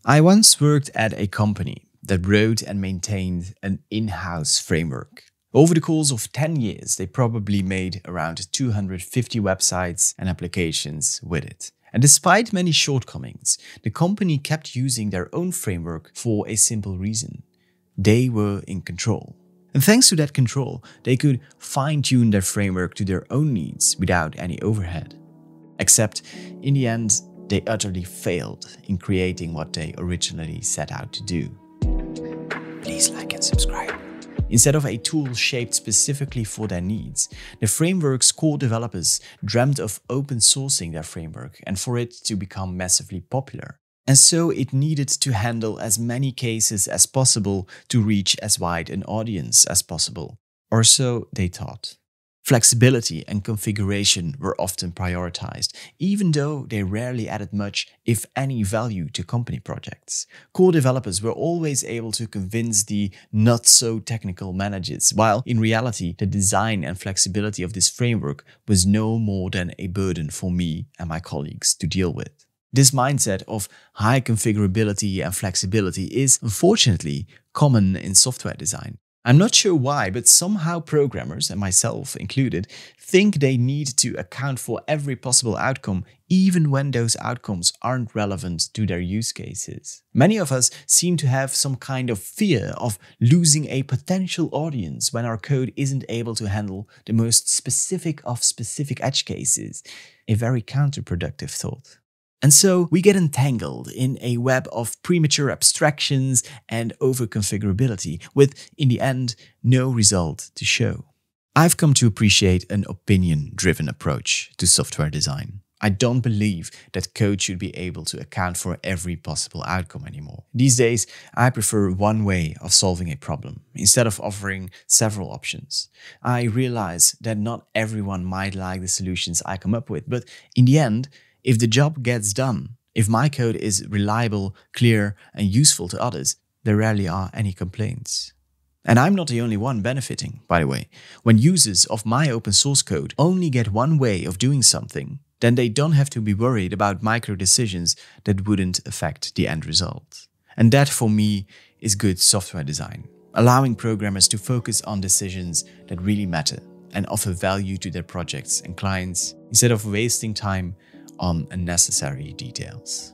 I once worked at a company that wrote and maintained an in-house framework. Over the course of 10 years, they probably made around 250 websites and applications with it. And despite many shortcomings, the company kept using their own framework for a simple reason. They were in control. And thanks to that control, they could fine-tune their framework to their own needs without any overhead. Except, in the end, they utterly failed in creating what they originally set out to do. Please like and subscribe. Instead of a tool shaped specifically for their needs, the framework's core developers dreamt of open sourcing their framework and for it to become massively popular. And so it needed to handle as many cases as possible to reach as wide an audience as possible. Or so they thought. Flexibility and configuration were often prioritized, even though they rarely added much, if any, value to company projects. Core developers were always able to convince the not-so-technical managers, while in reality, the design and flexibility of this framework was no more than a burden for me and my colleagues to deal with. This mindset of high configurability and flexibility is, unfortunately, common in software design. I'm not sure why, but somehow programmers, and myself included, think they need to account for every possible outcome, even when those outcomes aren't relevant to their use cases. Many of us seem to have some kind of fear of losing a potential audience when our code isn't able to handle the most specific of specific edge cases. A very counterproductive thought. And so we get entangled in a web of premature abstractions and overconfigurability, with, in the end, no result to show. I've come to appreciate an opinion-driven approach to software design. I don't believe that code should be able to account for every possible outcome anymore. These days, I prefer one way of solving a problem, instead of offering several options. I realize that not everyone might like the solutions I come up with, but in the end, if the job gets done, if my code is reliable, clear, and useful to others, there rarely are any complaints. And I'm not the only one benefiting, by the way. When users of my open source code only get one way of doing something, then they don't have to be worried about micro decisions that wouldn't affect the end result. And that, for me, is good software design, allowing programmers to focus on decisions that really matter and offer value to their projects and clients, instead of wasting time on unnecessary details.